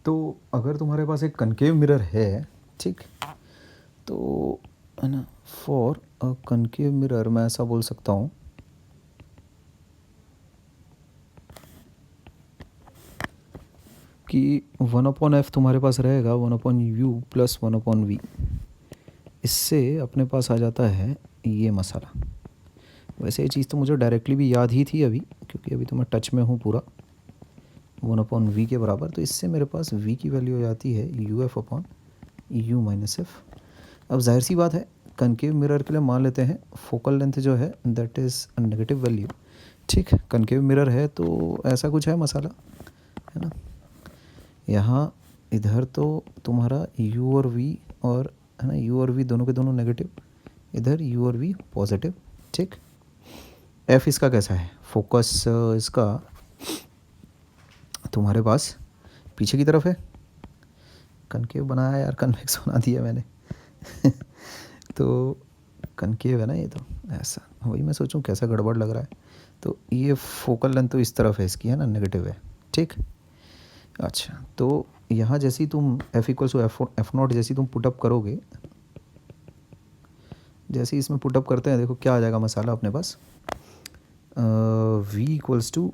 तो अगर तुम्हारे पास एक कनकेव मिरर है, ठीक, तो है ना, फॉर अ कनकेव मिरर मैं ऐसा बोल सकता हूँ कि 1/f तुम्हारे पास रहेगा 1/u प्लस 1/v। इससे अपने पास आ जाता है ये मसाला। वैसे ये चीज़ तो मुझे डायरेक्टली भी याद ही थी अभी, क्योंकि अभी तो मैं टच में हूँ पूरा 1/v के बराबर। तो इससे मेरे पास v की वैल्यू हो जाती है uf/u माइनस एफ। अब जाहिर सी बात है, कनकेव मिरर के लिए मान लेते हैं फोकल लेंथ जो है दैट इज़ नेगेटिव वैल्यू। ठीक, कनकेव मिरर है तो ऐसा कुछ है मसाला, है ना। यहाँ इधर तो तुम्हारा u और v, और है ना, u और v दोनों के दोनों नेगेटिव, इधर u और v पॉजिटिव। ठीक, f इसका कैसा है, फोकस इसका तुम्हारे पास पीछे की तरफ है। कनकेव बनाया यार, कन्वेक्स बना दिया मैंने तो कनकेव है ना ये, तो ऐसा वही मैं सोचूं कैसा गड़बड़ लग रहा है। तो ये फोकल लेंथ तो इस तरफ है इसकी, है ना, नेगेटिव है। ठीक, अच्छा, तो यहाँ जैसे ही तुम f equals to F naught जैसे ही तुम पुटअप करोगे, जैसे ही इसमें पुटअप करते हैं, देखो क्या आ जाएगा मसाला अपने पास, v equals to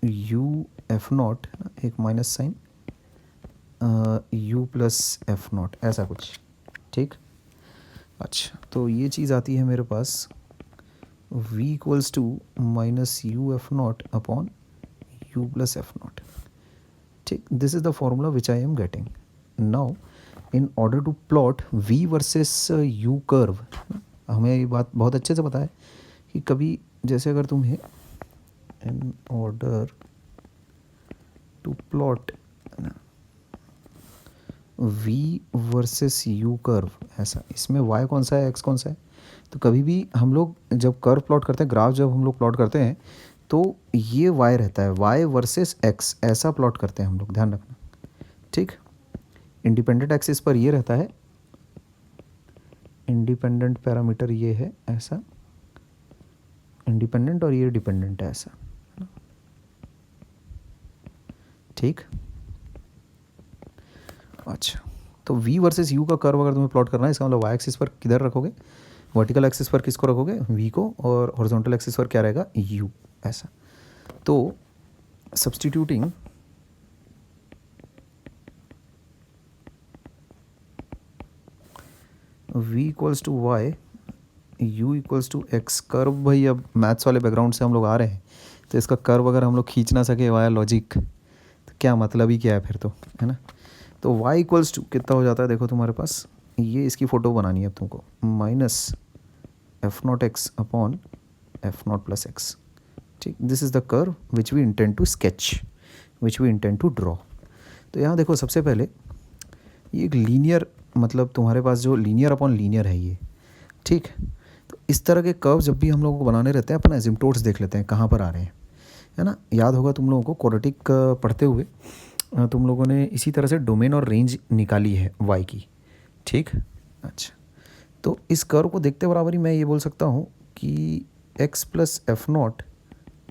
u f naught, एक minus sign, u plus f naught, ऐसा कुछ। ठीक, अच्छा, तो ये चीज़ आती है मेरे पास v equals to minus u f naught upon u plus f naught. ठीक, this is the formula which I am getting now in order to plot v versus u curve. हमें ये बात बहुत अच्छे से पता है कि कभी जैसे अगर तुम्हें in order to plot v versus u curve, ऐसा, इसमें y कौन सा है, x कौन सा है, तो कभी भी हम लोग जब कर्व प्लॉट करते हैं, ग्राफ जब हम लोग प्लॉट करते हैं, तो ये y रहता है, y वर्सेस x, ऐसा प्लॉट करते हैं हम लोग, ध्यान रखना। ठीक, इंडिपेंडेंट एक्सिस पर ये रहता है, इंडिपेंडेंट पैरामीटर ये है ऐसा, इंडिपेंडेंट, और ये डिपेंडेंट है ऐसा। ठीक, अच्छा, तो v वर्सेस u का कर्व अगर तुम्हें प्लॉट करना है, इसका मतलब y एक्सिस पर किधर रखोगे, वर्टिकल एक्सिस पर किसको रखोगे, v को, और हॉरिजॉन्टल एक्सिस पर क्या रहेगा, u, ऐसा। तो substituting v equals to Y, u equals to X, curve भाई अब मैथ्स वाले बैकग्राउंड से हम लोग आ रहे हैं, तो इसका कर्व अगर हम लोग खींच ना सके वाया लॉजिक, तो क्या मतलब ही क्या है फिर, तो है ना। तो y इक्वल्स टू कितना हो जाता है, देखो तुम्हारे पास, ये इसकी फ़ोटो बनानी है अब तुमको, minus F naught x upon F naught plus x. ठीक, this is the curve which we intend to sketch, which we intend to draw. तो यहाँ देखो सबसे पहले ये एक लीनियर, मतलब तुम्हारे पास जो लीनियर अपॉन लीनियर है ये। ठीक, तो इस तरह के कर्व जब भी हम लोगों को बनाने रहते हैं, अपन एजिम्पटोट्स देख लेते हैं कहाँ पर आ रहे हैं, है ना। याद होगा तुम लोगों को क्वाड्रेटिक पढ़ते हुए, तुम लोगों ने इसी तरह से डोमेन और रेंज निकाली है y की। ठीक, अच्छा, तो इस कर्व को देखते बराबर ही मैं ये बोल सकता हूँ कि x plus f naught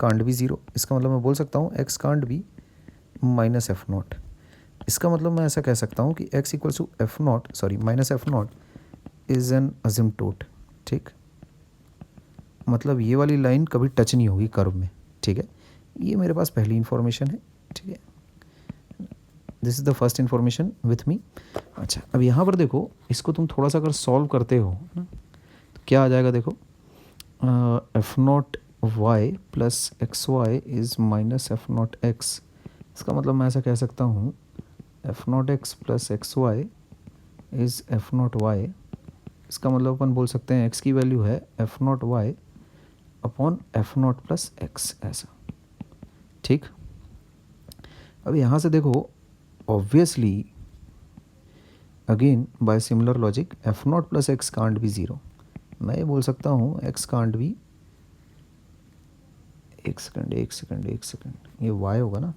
can't be zero. इसका मतलब मैं बोल सकता हूँ x can't be minus F naught. इसका मतलब मैं ऐसा कह सकता हूँ कि x equals to F naught, sorry minus F naught is an asymptote. ठीक, मतलब ये वाली लाइन कभी टच नहीं होगी कर्व में। ठीक है, ये मेरे पास पहली इन्फॉर्मेशन है। ठीक है, this is the first information with me. अच्छा, अब यहाँ पर देखो, इसको तुम थोड़ा सा अगर सॉल्व करते हो ना, तो क्या आ जाएगा, देखो, F naught Y plus X Y is minus F naught x. इसका मतलब मैं ऐसा कह सकता हूँ, F naught X plus X Y is F naught Y. इसका मतलब अपन बोल सकते हैं एक्स की वैल्यू है F naught Y upon F naught plus X, ऐसा। ठीक, अब यहाँ से देखो, obviously again by similar logic F naught plus X can't be zero. मैं ये बोल सकता हूँ एक्स कांट बी, एक सेकंड, ये वाई होगा ना,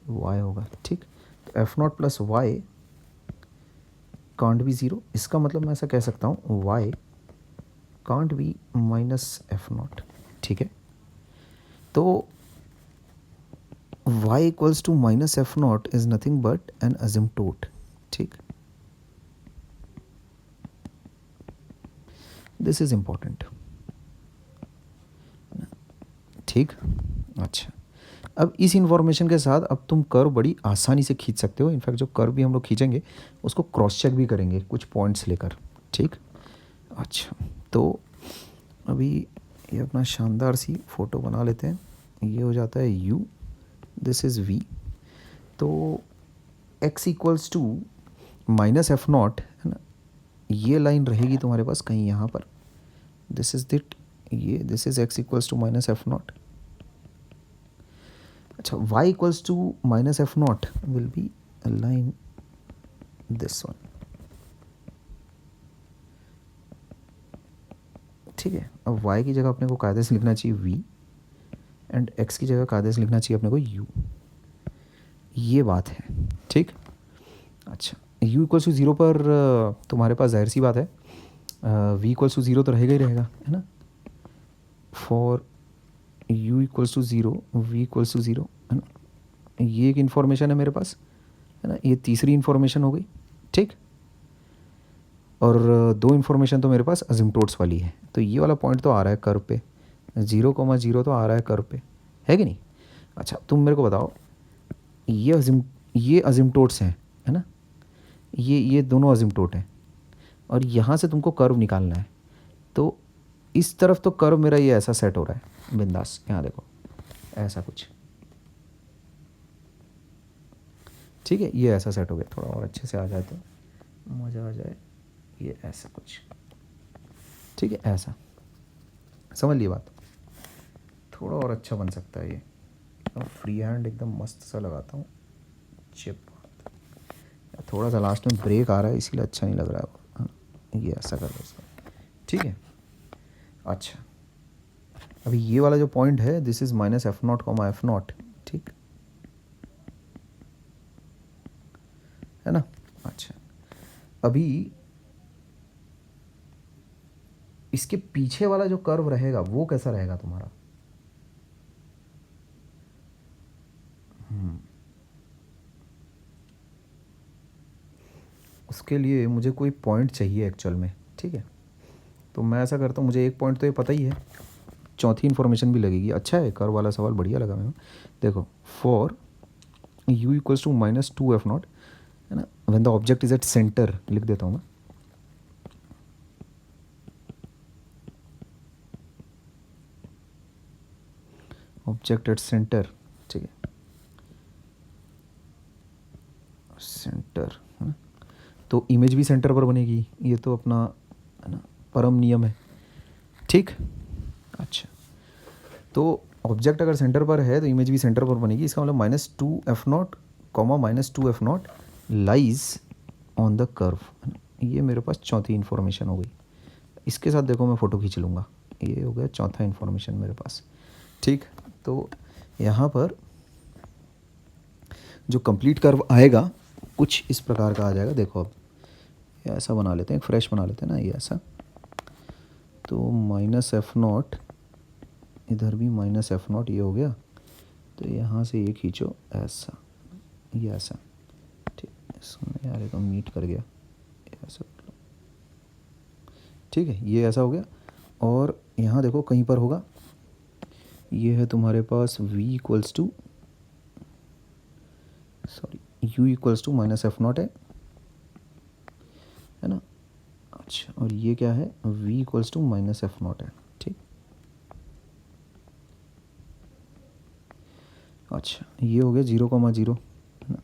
वाई होगा। ठीक, तो F naught plus Y can't be zero. इसका मतलब मैं ऐसा कह सकता हूँ Y can't be minus F naught. ठीक है, तो y equals to minus F naught is nothing but an asymptote, ठीक। दिस इज इम्पोर्टेंट, ठीक। अच्छा, अब इस इंफॉर्मेशन के साथ अब तुम कर्व बड़ी आसानी से खींच सकते हो। इनफैक्ट जो कर्व भी हम लोग खींचेंगे उसको क्रॉस चेक भी करेंगे कुछ पॉइंट्स लेकर, ठीक। अच्छा, तो अभी ये अपना शानदार सी फ़ोटो बना लेते हैं। ये हो जाता है u, दिस इज़ v। तो x equals to minus F naught, है ना, ये लाइन रहेगी तुम्हारे पास कहीं यहाँ पर। दिस इज़ दिट, ये this is x equals to minus F naught. अच्छा, y equals to minus F naught will be a line this one, ठीक है। अब y की जगह अपने को कायदे से लिखना चाहिए v एंड x की जगह कायदे से लिखना चाहिए अपने को u। ये बात है, ठीक। अच्छा, u इक्वल्स टू ज़ीरो पर तुम्हारे पास जाहिर सी बात है v इक्वल्स टू ज़ीरो तो रहेगा ही रहेगा, है ना। For u equals to zero, v equals to zero, है ना। ये एक इन्फॉर्मेशन है मेरे पास, है ना। ये तीसरी इन्फॉर्मेशन हो गई, ठीक। और दो इन्फॉर्मेशन तो मेरे असिम्प्टोट्स असिम्प्टोट्स वाली है। तो ये वाला पॉइंट तो आ रहा है कर्व पे, 0,0 तो आ रहा है कर्व पे, है कि नहीं। अच्छा, तुम मेरे को बताओ, ये असिम्प्टोट्स हैं, है ना। ये दोनों असिम्प्टोट हैं और यहाँ से तुमको कर्व निकालना है। तो इस तरफ तो कर्व मेरा ये ऐसा सेट हो रहा है बिंदास, यहाँ देखो ऐसा कुछ, ठीक है। ये ऐसा सेट हो गया, थोड़ा और अच्छे से आ जाए तो मज़ा आ जाए। ये ऐसा कुछ, ठीक है, ऐसा समझ लिए बात। थोड़ा और अच्छा बन सकता है ये, एकदम फ्री हैंड एकदम मस्त सा लगाता हूँ चिप। थोड़ा सा लास्ट में ब्रेक आ रहा है इसीलिए अच्छा नहीं लग रहा है वो। ये ऐसा कर लो इसका, ठीक है। अच्छा, अभी ये वाला जो पॉइंट है this is minus F naught comma F naught, ठीक है ना। अच्छा, अभी इसके पीछे वाला जो कर्व रहेगा वो कैसा रहेगा तुम्हारा। उसके लिए मुझे कोई पॉइंट चाहिए एक्चुअल में, ठीक है। तो मैं ऐसा करता हूँ, मुझे एक पॉइंट तो ये पता ही है, चौथी इन्फॉर्मेशन भी लगेगी। अच्छा है, कर्व वाला सवाल बढ़िया लगा मेरे को। देखो, for u equals to minus two F naught, है ना, when the object is at centre, लिख देता हूँ मैं। ऑब्जेक्ट एट सेंटर, ठीक है, सेंटर, है ना। तो इमेज भी सेंटर पर बनेगी, ये तो अपना, है ना, परम नियम है, ठीक। अच्छा, तो ऑब्जेक्ट अगर सेंटर पर है तो इमेज भी सेंटर पर बनेगी। इसका मतलब minus two F naught comma minus two F not lies on the curve. ये मेरे पास चौथी इन्फॉर्मेशन हो गई। इसके साथ देखो मैं फ़ोटो खींच लूँगा। ये हो गया चौथा इन्फॉर्मेशन मेरे पास, ठीक। तो यहाँ पर जो कंप्लीट कर्व आएगा कुछ इस प्रकार का आ जाएगा। देखो, अब ये ऐसा बना लेते हैं, एक फ्रेश बना लेते हैं ना, ये ऐसा। तो माइनस एफ नॉट, इधर भी माइनस एफ नॉट, ये हो गया। तो यहाँ से ये खींचो ऐसा, ये ऐसा, ठीक। इसमें यार ये तो मीट कर गया, ऐसा, ठीक है। ये ऐसा हो गया। और यहाँ देखो कहीं पर होगा, ये है तुम्हारे पास v equals to, sorry, u equals to minus F naught है ना। अच्छा, और ये क्या है, v equals to minus F naught है, ठीक। अच्छा, ये हो गया 0,0, है ना।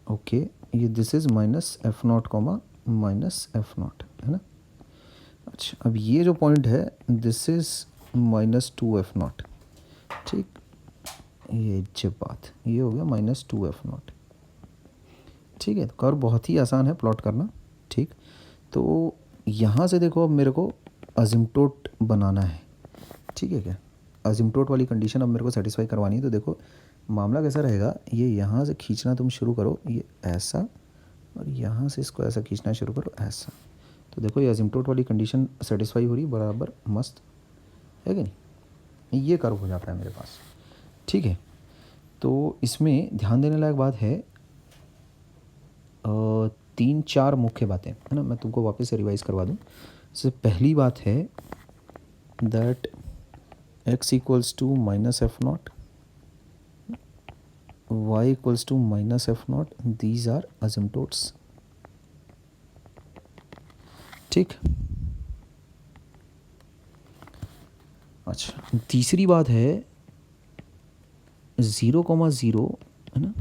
ओके, ये this is minus F naught comma minus F naught, है ना। अच्छा, अब ये जो पॉइंट है this is minus two F naught, ठीक। ये जब बात, ये हो गया माइनस टू एफ नॉट, ठीक है। कर्व बहुत ही आसान है प्लॉट करना, ठीक। तो यहाँ से देखो, अब मेरे को असिम्प्टोट बनाना है, ठीक है। क्या असिम्प्टोट वाली कंडीशन अब मेरे को सेटिस्फाई करवानी है। तो देखो मामला कैसा रहेगा, ये यहाँ से खींचना तुम शुरू करो, ये ऐसा, और यहाँ से इसको ऐसा खींचना शुरू करो, ऐसा। तो देखो ये असिम्प्टोट वाली कंडीशन सेटिस्फाई हो रही, बराबर मस्त है कि नहीं। ये कर्व हो जाता है मेरे पास, ठीक है। तो इसमें ध्यान देने लायक बात है 3-4 मुख्य बातें, है ना। मैं तुमको वापस से रिवाइज करवा दूँ। सबसे पहली बात है that x equals to minus F naught, y equals to minus F naught, these are asymptotes. ठीक। अच्छा, तीसरी बात है 0,0, है ना,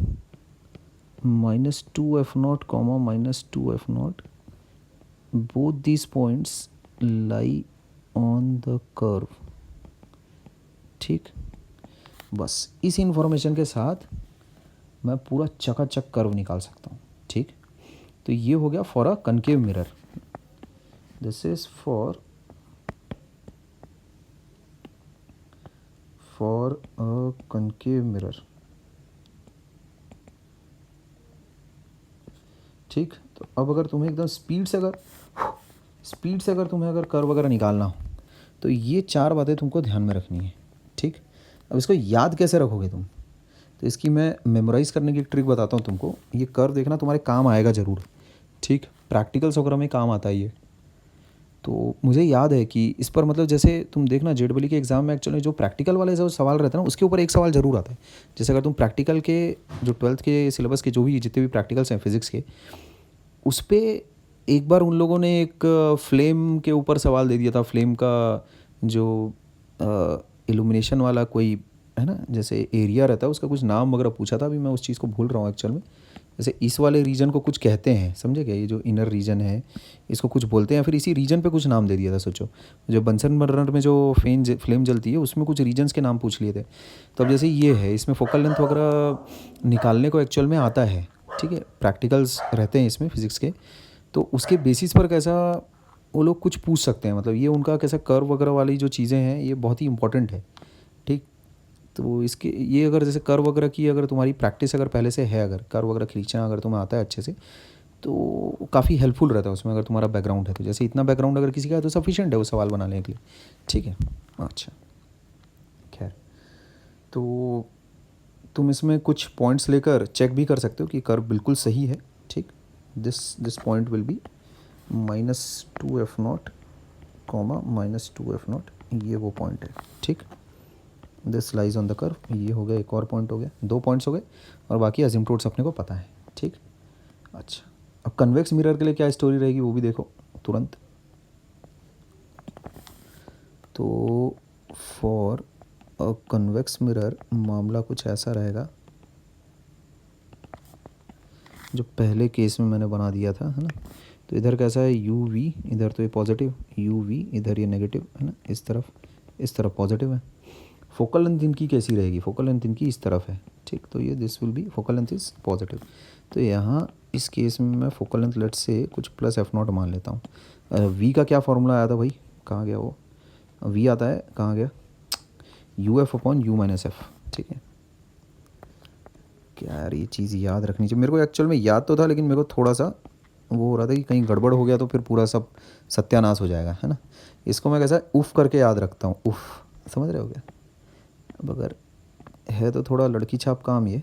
-2f0, -2f0, both these points lie on the curve। ठीक। बस इस इंफॉर्मेशन के साथ मैं पूरा चकाचक कर्व निकाल सकता हूँ। ठीक। तो ये हो गया for a concave mirror. This is for a concave mirror. ठीक। तो अब अगर तुम्हें एकदम स्पीड से अगर तुम्हें अगर कर्व वगैरह निकालना हो तो ये 4 बातें तुमको ध्यान में रखनी है। ठीक। अब इसको याद कैसे रखोगे तुम, तो इसकी मैं मेमोराइज़ करने की एक ट्रिक बताता हूँ तुमको। ये कर्व देखना तुम्हारे काम आएगा ज़रूर। ठीक। प्रैक्टिकल्स वगैरह में काम आता है ये। तो मुझे याद है कि इस पर मतलब जैसे तुम देखना जेडबली के एग्ज़ाम में एक्चुअली जो प्रैक्टिकल वाले जो सवाल रहते हैं ना, उसके ऊपर एक सवाल ज़रूर आता है। जैसे अगर तुम प्रैक्टिकल के जो 12th के सिलेबस के जो भी जितने भी प्रैक्टिकल्स हैं फिज़िक्स के, उस पर एक बार उन लोगों ने एक फ्लेम के ऊपर सवाल दे दिया था। फ्लेम का जो इल्यूमिनेशन वाला कोई, है ना, जैसे एरिया रहता है उसका कुछ नाम वगैरह पूछा था। अभी मैं उस चीज़ को भूल रहा हूँ एक्चुअल में। जैसे इस वाले रीजन को कुछ कहते हैं, समझे क्या, ये जो इनर रीजन है इसको कुछ बोलते हैं। फिर इसी रीजन पे कुछ नाम दे दिया था। सोचो जो बंसन बर्नर में जो फ्लेम जलती है उसमें कुछ रीजन्स के नाम पूछ लिए थे। तो अब जैसे ये है, इसमें फोकल लेंथ वगैरह निकालने को एक्चुअल में आता है। ठीक है, प्रैक्टिकल्स रहते हैं इसमें फिज़िक्स के। तो उसके बेसिस पर कैसा वो लोग कुछ पूछ सकते हैं। मतलब ये उनका कैसा कर्व वगैरह वाली जो चीज़ें हैं ये बहुत ही इंपॉर्टेंट है। ठीक। तो इसके ये अगर जैसे कर्व वगैरह की अगर तुम्हारी प्रैक्टिस अगर पहले से है, अगर कर्व वगैरह खींचना अगर तुम्हें आता है अच्छे से, तो काफ़ी हेल्पफुल रहता है उसमें अगर तुम्हारा बैकग्राउंड है तो। जैसे इतना बैकग्राउंड अगर किसी का है तो सफिशिएंट है वो सवाल बनाने के लिए। ठीक है। अच्छा, खैर, तो तुम इसमें कुछ पॉइंट्स लेकर चेक भी कर सकते हो कि कर्व बिल्कुल सही है। ठीक। This point will be -2f0, -2f0, ये वो पॉइंट है। ठीक। This lies on the curve, ये हो गया एक और पॉइंट हो गया, 2 पॉइंट्स हो गए और बाकी असिम्प्टोट्स अपने को पता है। ठीक। अच्छा, अब कन्वेक्स मिरर के लिए क्या स्टोरी रहेगी वो भी देखो तुरंत। तो फॉर अ कन्वेक्स मिरर मामला कुछ ऐसा रहेगा जो पहले केस में मैंने बना दिया था, है ना। तो इधर कैसा है यू वी, इधर तो ये पॉजिटिव, यू वी इधर ये नेगेटिव, है ना। इस तरफ पॉजिटिव है। फोकल लेंथ इनकी कैसी रहेगी, फोकल लेंथ इनकी इस तरफ है। ठीक। तो ये this will be focal length is positive. तो यहाँ इस केस में मैं फोकल लेंथ लेट से कुछ +f0 मान लेता हूँ। वी का क्या फॉर्मूला आया था भाई, कहाँ गया वो, वी आता है, कहाँ गया, UF/U-F। ठीक है। क्या यार ये चीज़ याद रखनी चाहिए मेरे को। एक्चुअल में याद तो था लेकिन मेरे को थोड़ा सा वो हो रहा था कि कहीं गड़बड़ हो गया तो फिर पूरा सब सत्यानाश हो जाएगा, है ना। इसको मैं कैसा उफ़ करके याद रखता हूँ, उफ़, समझ रहे हो क्या। अब अगर है तो थोड़ा लड़की छाप काम ये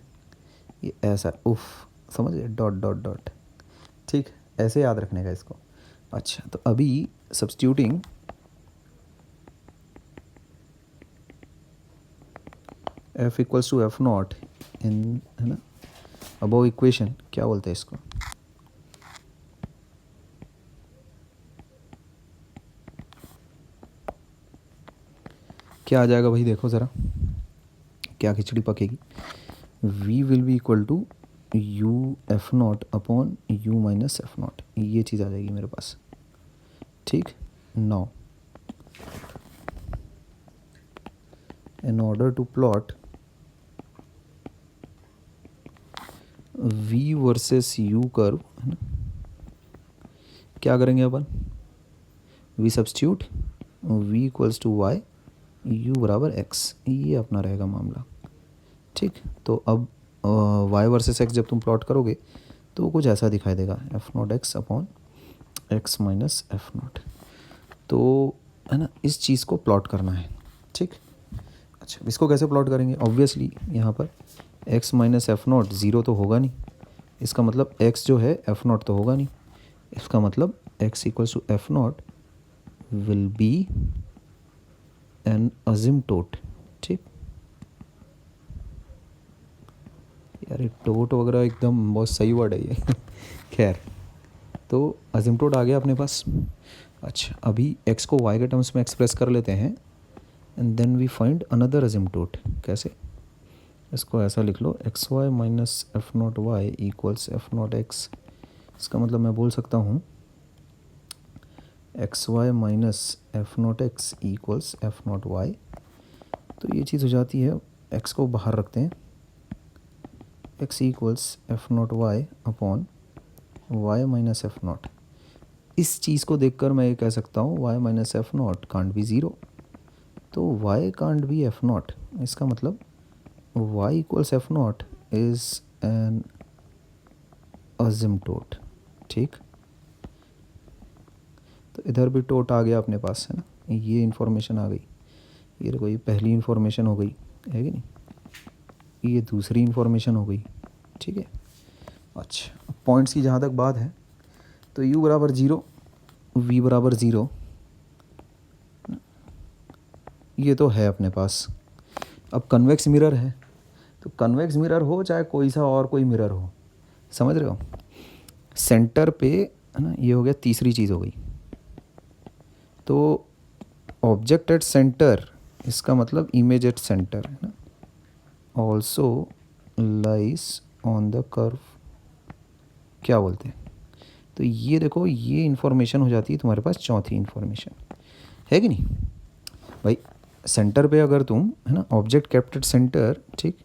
ऐसा उफ़, समझ गए, डॉट डॉट डॉट। ठीक, ऐसे याद रखने का इसको। अच्छा, तो अभी substituting F equals to F0 in, है ना, अबव इक्वेशन क्या बोलते हैं इसको, क्या आ जाएगा भाई, देखो ज़रा क्या खिचड़ी पकेगी। V will be equal to UF0/U-F0, ये चीज़ आ जाएगी मेरे पास। ठीक। Now in order to plot V versus U curve, है ना, क्या करेंगे अपन, V substitute, V equals to Y, U बराबर X, ये अपना रहेगा मामला। ठीक। तो अब y वर्सेस x जब तुम प्लॉट करोगे तो कुछ ऐसा दिखाई देगा, F0x/x - F0। तो है ना, इस चीज़ को प्लॉट करना है। ठीक। अच्छा, इसको कैसे प्लॉट करेंगे, ऑब्वियसली यहाँ पर x minus F not zero तो होगा नहीं, इसका मतलब एक्स जो है एफ नॉट तो होगा नहीं, इसका मतलब x equals to F naught will be an asymptote. ठीक यार, ये टोट वगैरह एकदम बहुत सही वर्ड है ये खैर, तो अजिमटोट आ गया अपने पास। अच्छा, अभी एक्स को वाई के टर्म्स में एक्सप्रेस कर लेते हैं and then we find another asymptote. कैसे? इसको ऐसा लिख लो, x y minus F naught y equals f naught x. इसका मतलब मैं बोल सकता हूँ x y minus F naught x equals f naught y. तो ये चीज़ हो जाती है, एक्स को बाहर रखते हैं, x equals f naught Y upon y minus F naught. इस चीज़ को देखकर मैं ये कह सकता हूँ y minus F naught can't be zero, तो y can't be f naught. इसका मतलब y equals f naught is an asymptote. ठीक, तो इधर भी टोट आ गया अपने पास, है ना, ये इन्फॉर्मेशन आ गई। ये देखो, ये पहली इन्फॉर्मेशन हो गई है कि नहीं, ये दूसरी इन्फॉर्मेशन हो गई। ठीक है। अच्छा, पॉइंट्स की जहाँ तक बात है तो u बराबर ज़ीरो, v बराबर ज़ीरो, ये तो है अपने पास। अब कन्वेक्स मिरर है, तो कन्वेक्स मिरर हो चाहे कोई सा और कोई मिरर हो, समझ रहे हो, सेंटर पे, है ना, ये हो गया, तीसरी चीज़ हो गई। तो ऑब्जेक्ट एट सेंटर, इसका मतलब इमेज एट सेंटर, है ना, also lies on the curve. क्या बोलते हैं? तो ये देखो, ये इन्फॉर्मेशन हो जाती है तुम्हारे पास चौथी इन्फॉर्मेशन, है कि नहीं भाई? सेंटर पे अगर तुम, है ना, ऑब्जेक्ट केप्ट एट सेंटर, ठीक,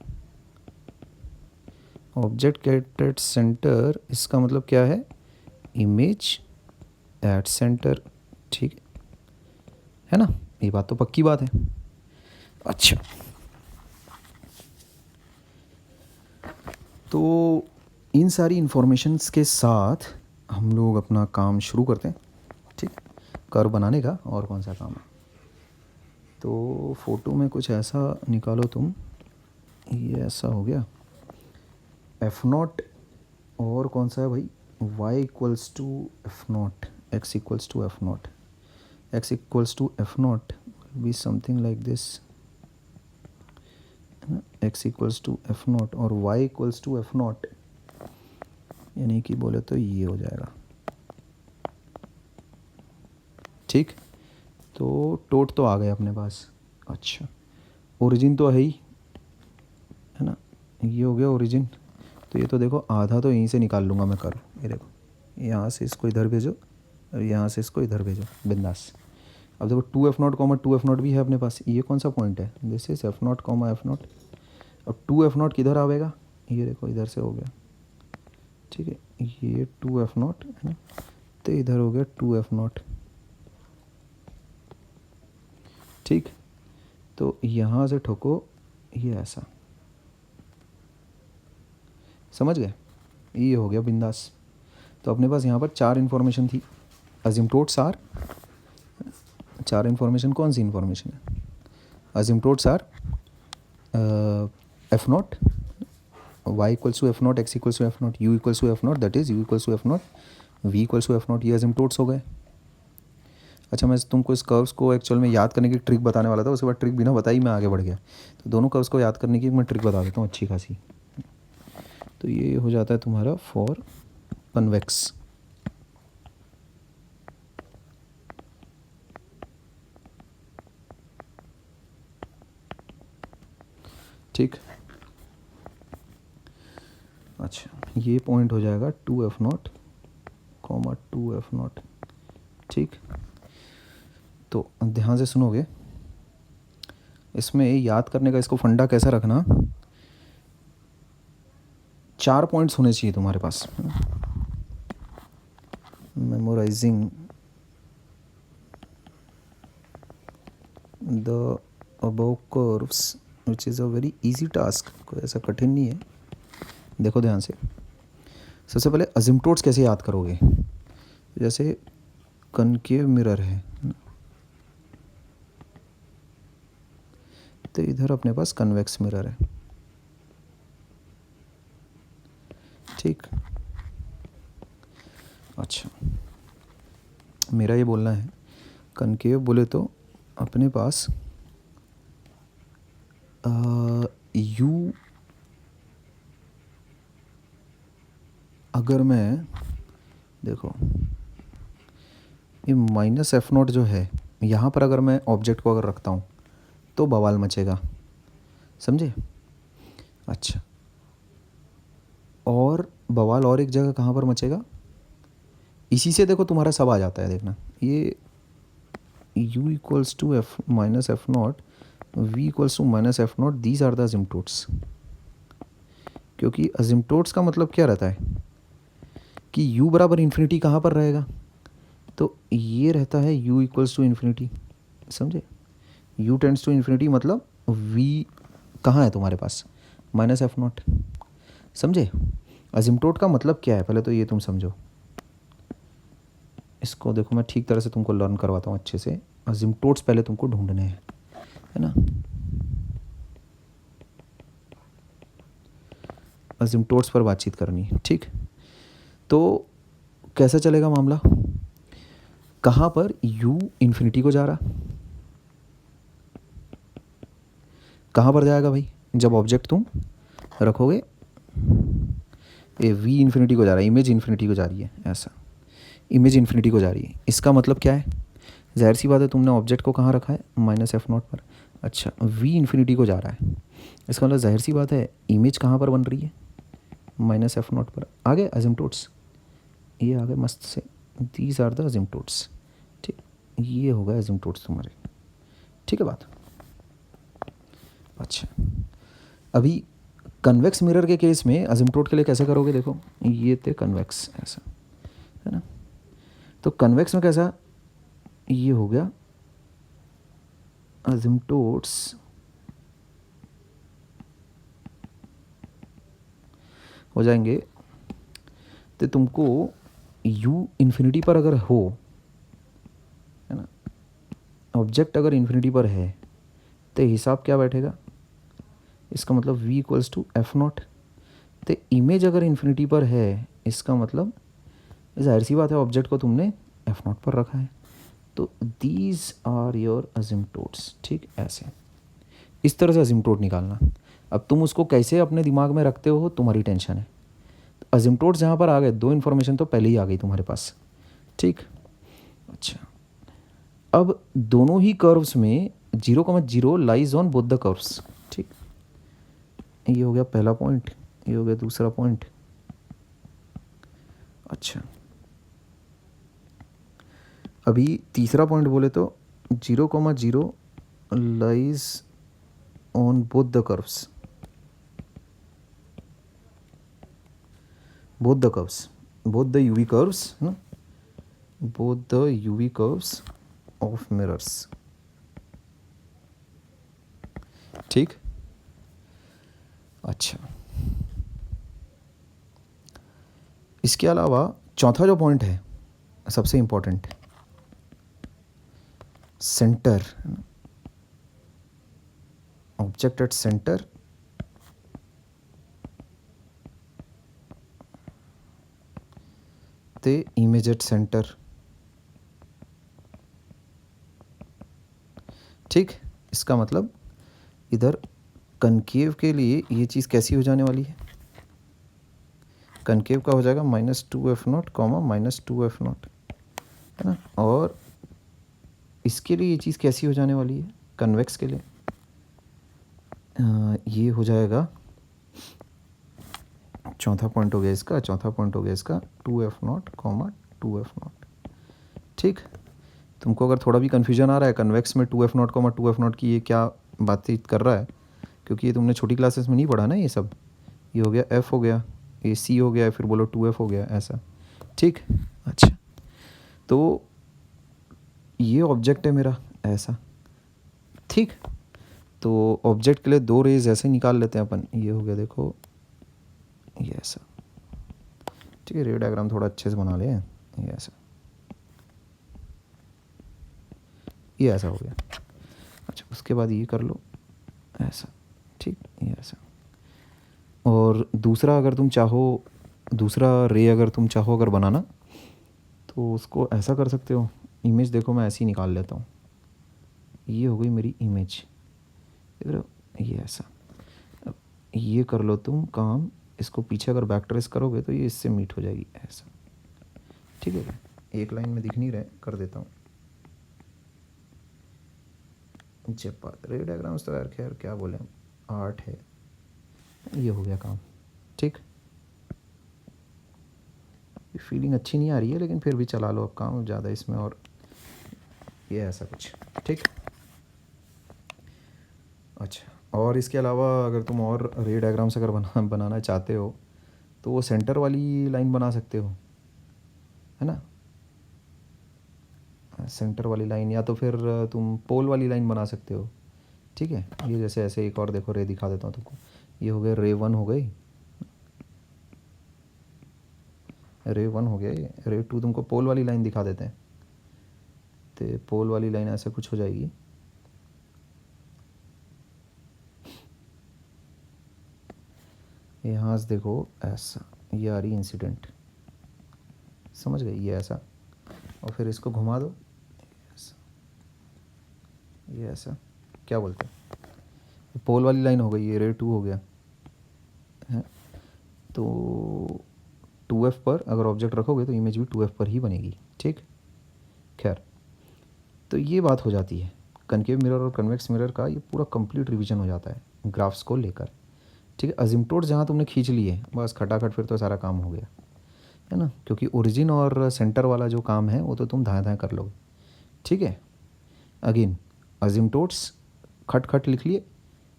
ऑब्जेक्ट केप्ट एट सेंटर, इसका मतलब क्या है? Image at centre. ठीक है ना, ये बात तो पक्की बात है। अच्छा, तो इन सारी इन्फॉर्मेशंस के साथ हम लोग अपना काम शुरू करते हैं। ठीक, कर्व बनाने का और कौन सा काम है? तो फ़ोटो में कुछ ऐसा निकालो तुम, ये ऐसा हो गया एफ नॉट, और कौन सा है भाई? y equals to F naught, x equals to F naught, x equals to F naught be something like this, X equals to F naught और y equals to F naught, यानी कि बोले तो ये हो जाएगा। ठीक, तो टोट तो आ गए अपने पास। अच्छा, ओरिजिन तो है ही, है ना, ये हो गया ओरिजिन। तो ये तो देखो, आधा तो यहीं से निकाल लूँगा मैं कर्व। ये देखो, यहाँ से इसको इधर भेजो और यहाँ से इसको इधर भेजो, बिंदास। अब देखो, two F naught comma two F naught भी है अपने पास। ये कौन सा पॉइंट है? This is F naught comma F naught. अब टू एफ नॉट किधर आवेगा? ये देखो, इधर से हो गया। ठीक है, ये टू एफ नॉट, है ना, तो इधर हो गया टू एफ नॉट। ठीक, तो यहाँ से ठोको, ये ऐसा, समझ गए? ये हो गया बिंदास। तो अपने पास यहाँ पर चार इन्फॉर्मेशन थी, अजिमटोट्स आर, चार इन्फॉर्मेशन कौन सी इन्फॉर्मेशन है? Asymptotes are f naught, y equals to F naught, x equals to F naught, u equals to F naught, that is u equals to F naught, v equals to F naught. ये asymptotes हो गए। अच्छा, मैं तुमको इस curves को actual में याद करने की ट्रिक बताने वाला था, उसके बाद ट्रिक बिना बताई मैं आगे बढ़ गया। तो दोनों कर्व्स को याद करने की मैं ट्रिक बता देता हूँ अच्छी खासी। तो ये हो जाता है तुम्हारा फॉर कन्वेक्स। ठीक, अच्छा, ये पॉइंट हो जाएगा two F naught comma two F naught. ठीक, तो ध्यान से सुनोगे, इसमें याद करने का इसको फंडा कैसा रखना, चार पॉइंट्स होने चाहिए तुम्हारे पास। Memorising the above curves which is a very easy task, कोई ऐसा कठिन नहीं है। देखो ध्यान से, सबसे पहले अजिमटोट्स कैसे याद करोगे? जैसे कनकेव मिरर है, तो इधर अपने पास कन्वेक्स मिरर है। ठीक। अच्छा, मेरा ये बोलना है कनकेव बोले तो अपने पास यू, अगर मैं देखो ये माइनस एफ नॉट जो है यहाँ पर अगर मैं ऑब्जेक्ट को अगर रखता हूँ तो बवाल मचेगा, समझे। अच्छा, और बवाल और एक जगह कहाँ पर मचेगा, इसी से देखो तुम्हारा सब आ जाता है, देखना ये u equals to f minus F naught, v equals to minus F naught, these are the asymptotes. क्योंकि अजिम्प्टोट्स का मतलब क्या रहता है कि u बराबर इन्फिनिटी कहाँ पर रहेगा, तो ये रहता है u इक्वल्स टू इन्फिनिटी, समझे। u टेंड्स टू इन्फिनिटी मतलब v कहाँ है तुम्हारे पास, माइनस एफ नॉट, समझे। अजिम्प्टोट का मतलब क्या है पहले तो ये तुम समझो, इसको देखो मैं ठीक तरह से तुमको लर्न करवाता हूँ अच्छे से। अजिम्प्टोट्स पहले तुमको ढूंढने हैं, है ना। अजिम्प्टोट्स पर बातचीत करनी है, ठीक। तो कैसा चलेगा मामला, कहाँ पर u इन्फिनिटी को जा रहा, कहाँ पर जाएगा भाई, जब ऑब्जेक्ट तुम रखोगे ये v इन्फिनिटी को जा रहा है, इमेज इन्फिनिटी को जा रही है, ऐसा इमेज इन्फिनिटी को जा रही है। इसका मतलब क्या है, जाहिर सी बात है तुमने ऑब्जेक्ट को कहाँ रखा है, माइनस एफ नॉट पर। अच्छा, v इन्फिनिटी को जा रहा है, इसका मतलब जाहिर सी बात है इमेज कहाँ पर बन रही है, माइनस एफ नॉट पर। आ गए अजिम्प्टोट्स, ये आ गए मस्त से, दीज आर द अजिम्प्टोट्स, ठीक। ये हो गए अजिम्प्टोट्स तुम्हारे, ठीक है बात। अच्छा, अभी कन्वेक्स मिरर के केस में अजिम्प्टोट के लिए कैसे करोगे, देखो ये थे कन्वेक्स, ऐसा है ना। तो कन्वेक्स में कैसा, ये हो गया अजिम्प्टोट्स हो जाएंगे, तो तुमको u इन्फिनिटी पर अगर हो, है ना, ऑब्जेक्ट अगर इन्फिनिटी पर है तो हिसाब क्या बैठेगा, इसका मतलब v equals to F naught. तो इमेज अगर इन्फिनिटी पर है इसका मतलब जाहिर सी बात है ऑब्जेक्ट को तुमने एफ नॉट पर रखा है, तो दीज आर योर अजिम्प्टोट्स, ठीक। ऐसे इस तरह से अजिम्प्टोट निकालना। अब तुम उसको कैसे अपने दिमाग में रखते हो तुम्हारी टेंशन है। अजिम्प्टोट्स जहाँ पर आ गए, दो इन्फॉर्मेशन तो पहले ही आ गई तुम्हारे पास, ठीक। अच्छा, अब दोनों ही कर्व्स में 0,0 lies on both the curves, ठीक। ये हो गया पहला पॉइंट, ये हो गया दूसरा पॉइंट। अच्छा, अभी तीसरा पॉइंट बोले तो 0,0 lies on both the curves, both the curves, both the UV curves, no? Both the UV curves of mirrors, ठीक। अच्छा, इसके अलावा चौथा जो पॉइंट है सबसे important, centre, object at centre ते इमेज एट सेंटर, ठीक। इसका मतलब इधर कनकेव के लिए ये चीज़ कैसी हो जाने वाली है, कनकेव का हो जाएगा -2f0, -2f0, है ना। और इसके लिए ये चीज़ कैसी हो जाने वाली है, कन्वेक्स के लिए ये हो जाएगा, चौथा पॉइंट हो गया इसका, चौथा पॉइंट हो गया इसका 2f0, 2f0, ठीक। तुमको अगर थोड़ा भी कन्फ्यूजन आ रहा है कन्वेक्स में 2f0, 2f0 की ये क्या बातचीत कर रहा है, क्योंकि ये तुमने छोटी क्लासेस में नहीं पढ़ा ना ये सब, ये हो गया f हो गया, ये c हो गया, फिर बोलो 2f हो गया, ऐसा, ठीक। अच्छा, तो ये ऑब्जेक्ट है मेरा, ऐसा, ठीक। तो ऑब्जेक्ट के लिए दो रेज ऐसे निकाल लेते हैं अपन, ये हो गया देखो ये ऐसा, ठीक है। रे डायग्राम थोड़ा अच्छे से बना ले, ये ऐसा, ये ऐसा हो गया। अच्छा, उसके बाद ये कर लो ऐसा, ठीक, ये ऐसा। और दूसरा अगर तुम चाहो दूसरा रे अगर तुम चाहो अगर बनाना तो उसको ऐसा कर सकते हो। इमेज देखो मैं ऐसी निकाल लेता हूँ, ये हो गई मेरी इमेज, देख रहे हो, ये ऐसा। अब ये कर लो तुम काम, इसको पीछे अगर बैक ट्रेस करोगे तो ये इससे मीट हो जाएगी ऐसा, ठीक है। एक लाइन में दिख नहीं रहा है, कर देता हूँ। जब बात रे डायग्राम्स तो यार खैर क्या बोले, आर्ट है। ये हो गया काम, ठीक। फीलिंग अच्छी नहीं आ रही है लेकिन फिर भी चला लो अब काम ज़्यादा इसमें, और ये ऐसा कुछ, ठीक। अच्छा, और इसके अलावा अगर तुम और रे डायग्राम्स अगर बनाना चाहते हो तो वो सेंटर वाली लाइन बना सकते हो, है ना। सेंटर वाली लाइन, या तो फिर तुम पोल वाली लाइन बना सकते हो, ठीक है। ये जैसे ऐसे एक और देखो रे दिखा देता हूँ तुमको। ये हो गए रे 1 हो गई, रे 1 हो गया, रे 2 तुमको पोल वाली लाइन दिखा देते हैं, तो पोल वाली लाइन ऐसे कुछ हो जाएगी। यहाँ से देखो ऐसा, ये आ रही इंसिडेंट, समझ गए, ये ऐसा, और फिर इसको घुमा दो ऐसा, ये ऐसा, क्या बोलते हैं, पोल वाली लाइन हो गई, ये रे 2 हो गया है। तो 2F पर अगर ऑब्जेक्ट रखोगे तो इमेज भी 2F पर ही बनेगी, ठीक। खैर, तो ये बात हो जाती है कनकेव मिरर और कन्वेक्स मिरर का, ये पूरा कंप्लीट रिवीजन हो जाता है ग्राफ्स को लेकर, ठीक है। अजिम्प्टोट जहाँ तुमने खींच लिए बस खटाखट फिर तो सारा काम हो गया, है ना, क्योंकि ओरिजिन और सेंटर वाला जो काम है वो तो तुम धाए धाए कर लोगे, ठीक है। अगेन अजिम्प्टोट्स खट खट लिख लिए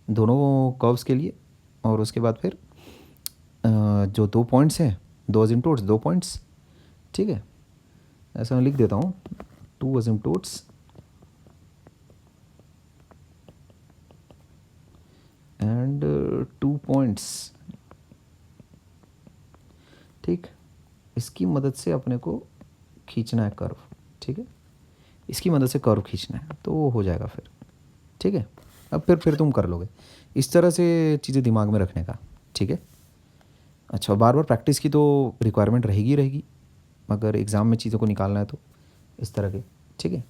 दोनों कर्व्स के लिए, और उसके बाद फिर जो 2 पॉइंट्स हैं, 2 अजिम्प्टोट्स 2 पॉइंट्स, ठीक है। ऐसा मैं लिख देता हूँ, 2 अजिम्प्टोट्स एंड 2 पॉइंट्स, ठीक। इसकी मदद से अपने को खींचना है कर्व, ठीक है। इसकी मदद से कर्व खींचना है तो वो हो जाएगा फिर, ठीक है। अब फिर तुम कर लोगे इस तरह से चीज़ें दिमाग में रखने का, ठीक है। अच्छा, बार बार प्रैक्टिस की तो रिक्वायरमेंट रहेगी रहेगी, अगर एग्ज़ाम में चीज़ों को निकालना है तो इस तरह के, ठीक है।